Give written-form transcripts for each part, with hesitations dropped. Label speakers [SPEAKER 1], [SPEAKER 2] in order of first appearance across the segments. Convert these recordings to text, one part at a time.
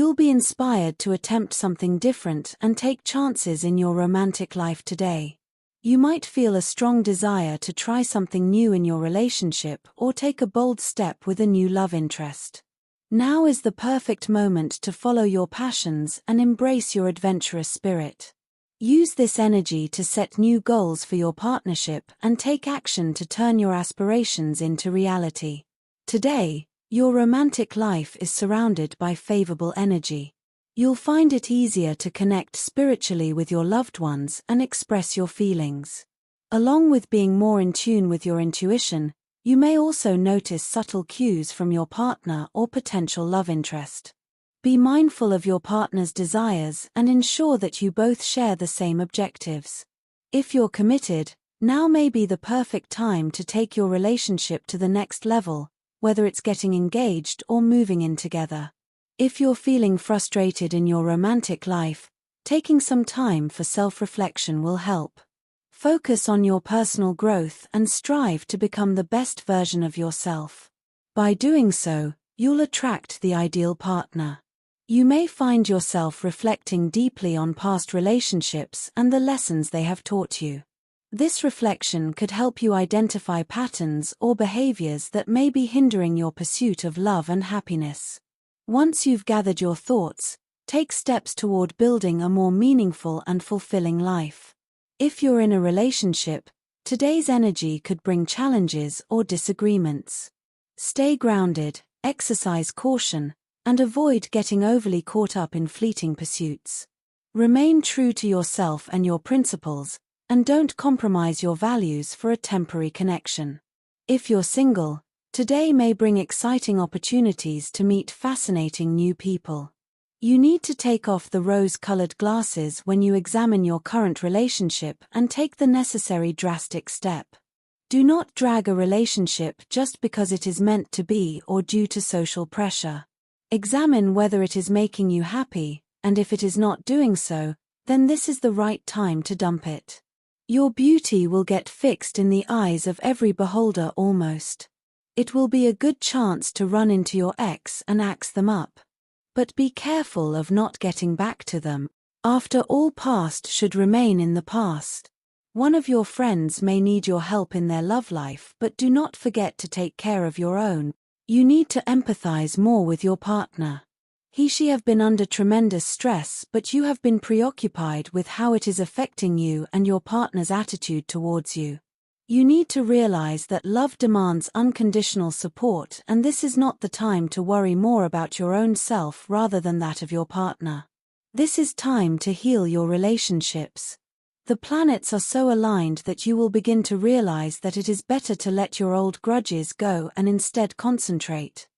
[SPEAKER 1] You'll be inspired to attempt something different and take chances in your romantic life today. You might feel a strong desire to try something new in your relationship or take a bold step with a new love interest. Now is the perfect moment to follow your passions and embrace your adventurous spirit. Use this energy to set new goals for your partnership and take action to turn your aspirations into reality. Today, your romantic life is surrounded by favorable energy. You'll find it easier to connect spiritually with your loved ones and express your feelings. Along with being more in tune with your intuition, you may also notice subtle cues from your partner or potential love interest. Be mindful of your partner's desires and ensure that you both share the same objectives. If you're committed, now may be the perfect time to take your relationship to the next level, whether it's getting engaged or moving in together. If you're feeling frustrated in your romantic life, taking some time for self-reflection will help. Focus on your personal growth and strive to become the best version of yourself. By doing so, you'll attract the ideal partner. You may find yourself reflecting deeply on past relationships and the lessons they have taught you. This reflection could help you identify patterns or behaviors that may be hindering your pursuit of love and happiness. Once you've gathered your thoughts, take steps toward building a more meaningful and fulfilling life. If you're in a relationship, today's energy could bring challenges or disagreements. Stay grounded, exercise caution, and avoid getting overly caught up in fleeting pursuits. Remain true to yourself and your principles, and don't compromise your values for a temporary connection. If you're single, today may bring exciting opportunities to meet fascinating new people. You need to take off the rose-colored glasses when you examine your current relationship and take the necessary drastic step. Do not drag a relationship just because it is meant to be or due to social pressure. Examine whether it is making you happy, and if it is not doing so, then this is the right time to dump it. Your beauty will get fixed in the eyes of every beholder almost. It will be a good chance to run into your ex and axe them up. But be careful of not getting back to them. After all, past should remain in the past. One of your friends may need your help in their love life, but do not forget to take care of your own. You need to empathize more with your partner. She have been under tremendous stress, but you have been preoccupied with how it is affecting you and your partner's attitude towards you. You need to realize that love demands unconditional support, and this is not the time to worry more about your own self rather than that of your partner. This is time to heal your relationships. The planets are so aligned that you will begin to realize that it is better to let your old grudges go and instead concentrate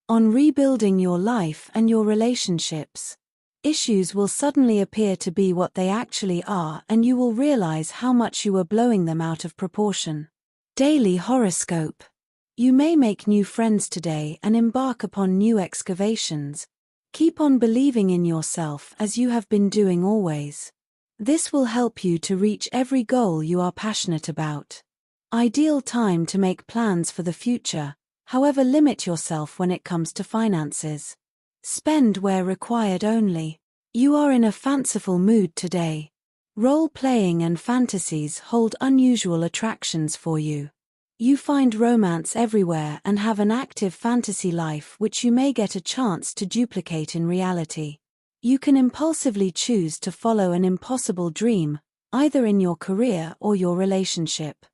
[SPEAKER 1] on rebuilding your life and your relationships. Issues will suddenly appear to be what they actually are, and you will realize how much you were blowing them out of proportion. Daily Horoscope. You may make new friends today and embark upon new excavations. Keep on believing in yourself as you have been doing always. This will help you to reach every goal you are passionate about. Ideal time to make plans for the future, however, limit yourself when it comes to finances. Spend where required only. You are in a fanciful mood today. Role-playing and fantasies hold unusual attractions for you. You find romance everywhere and have an active fantasy life which you may get a chance to duplicate in reality. You can impulsively choose to follow an impossible dream, either in your career or your relationship.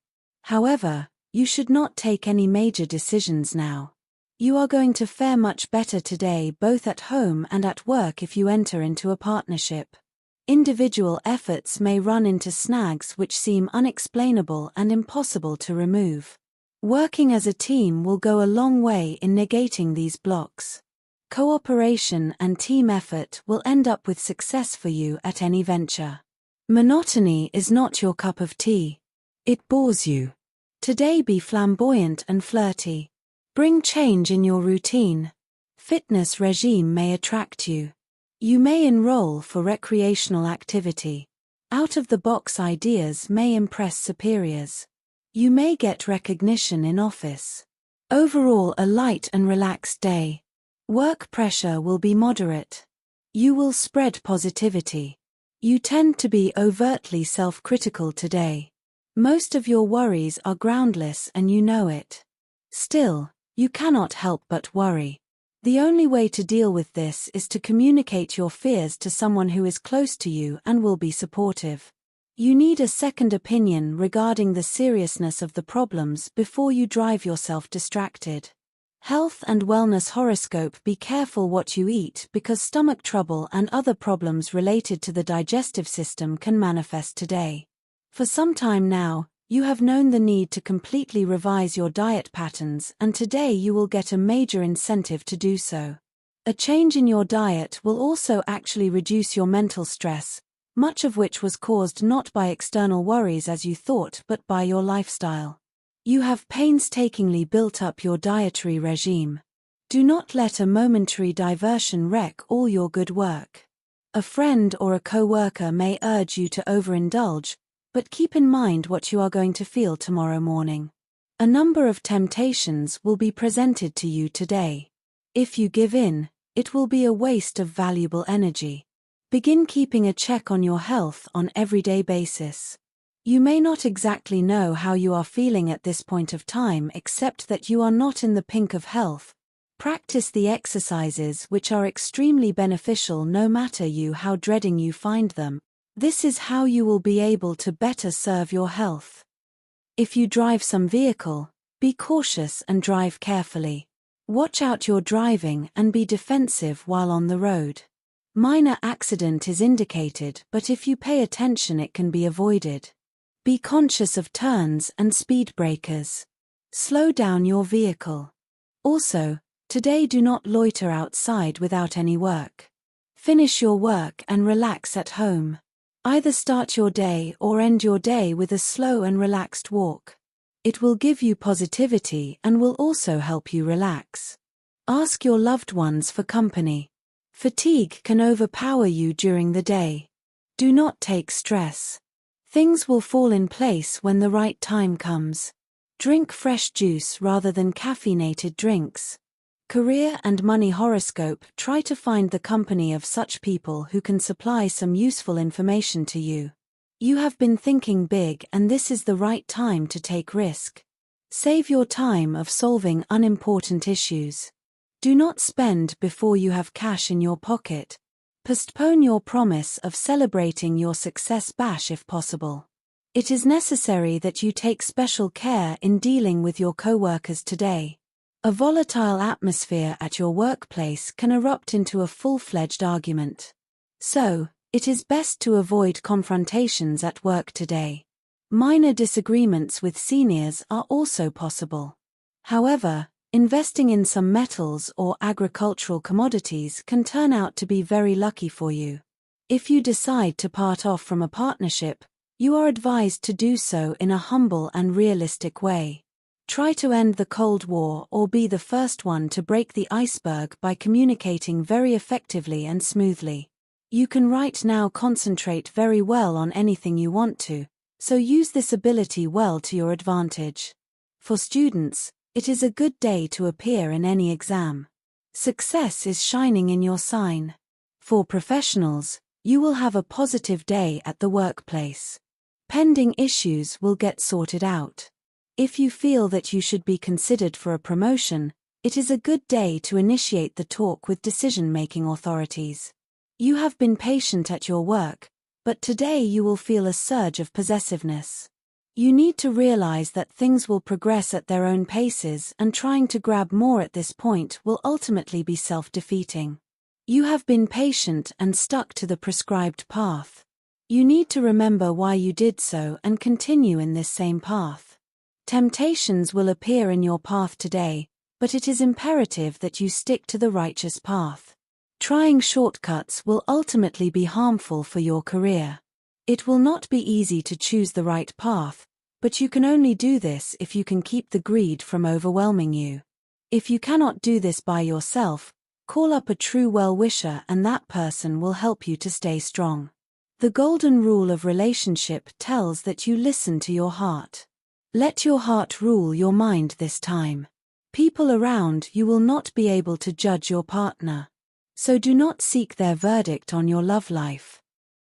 [SPEAKER 1] However, you should not take any major decisions now. You are going to fare much better today both at home and at work if you enter into a partnership. Individual efforts may run into snags which seem unexplainable and impossible to remove. Working as a team will go a long way in negating these blocks. Cooperation and team effort will end up with success for you at any venture. Monotony is not your cup of tea. It bores you. Today be flamboyant and flirty. Bring change in your routine. Fitness regime may attract you. You may enroll for recreational activity. Out-of-the-box ideas may impress superiors. You may get recognition in office. Overall, a light and relaxed day. Work pressure will be moderate. You will spread positivity. You tend to be overtly self-critical today. Most of your worries are groundless and you know it. Still, you cannot help but worry. The only way to deal with this is to communicate your fears to someone who is close to you and will be supportive. You need a second opinion regarding the seriousness of the problems before you drive yourself distracted. Health and wellness horoscope: be careful what you eat because stomach trouble and other problems related to the digestive system can manifest today. For some time now, you have known the need to completely revise your diet patterns, and today you will get a major incentive to do so. A change in your diet will also actually reduce your mental stress, much of which was caused not by external worries as you thought but by your lifestyle. You have painstakingly built up your dietary regime. Do not let a momentary diversion wreck all your good work. A friend or a co-worker may urge you to overindulge, but keep in mind what you are going to feel tomorrow morning. A number of temptations will be presented to you today. If you give in, it will be a waste of valuable energy. Begin keeping a check on your health on an everyday basis. You may not exactly know how you are feeling at this point of time except that you are not in the pink of health. Practice the exercises which are extremely beneficial no matter how dreading you find them. This is how you will be able to better serve your health. If you drive some vehicle, be cautious and drive carefully. Watch out your driving and be defensive while on the road. Minor accident is indicated, but if you pay attention it can be avoided. Be conscious of turns and speed breakers. Slow down your vehicle. Also, today do not loiter outside without any work. Finish your work and relax at home. Either start your day or end your day with a slow and relaxed walk. It will give you positivity and will also help you relax. Ask your loved ones for company. Fatigue can overpower you during the day. Do not take stress. Things will fall in place when the right time comes. Drink fresh juice rather than caffeinated drinks. Career and money horoscope: try to find the company of such people who can supply some useful information to you. You have been thinking big and this is the right time to take risk. Save your time of solving unimportant issues. Do not spend before you have cash in your pocket. Postpone your promise of celebrating your success bash if possible. It is necessary that you take special care in dealing with your co-workers today. A volatile atmosphere at your workplace can erupt into a full-fledged argument. So, it is best to avoid confrontations at work today. Minor disagreements with seniors are also possible. However, investing in some metals or agricultural commodities can turn out to be very lucky for you. If you decide to part off from a partnership, you are advised to do so in a humble and realistic way. Try to end the Cold War or be the first one to break the iceberg by communicating very effectively and smoothly. You can right now concentrate very well on anything you want to, so use this ability well to your advantage. For students, it is a good day to appear in any exam. Success is shining in your sign. For professionals, you will have a positive day at the workplace. Pending issues will get sorted out. If you feel that you should be considered for a promotion, it is a good day to initiate the talk with decision-making authorities. You have been patient at your work, but today you will feel a surge of possessiveness. You need to realize that things will progress at their own paces, and trying to grab more at this point will ultimately be self-defeating. You have been patient and stuck to the prescribed path. You need to remember why you did so and continue in this same path. Temptations will appear in your path today, but it is imperative that you stick to the righteous path. Trying shortcuts will ultimately be harmful for your career. It will not be easy to choose the right path, but you can only do this if you can keep the greed from overwhelming you. If you cannot do this by yourself, call up a true well-wisher and that person will help you to stay strong. The golden rule of relationship tells that you listen to your heart. Let your heart rule your mind this time. People around you will not be able to judge your partner. So do not seek their verdict on your love life.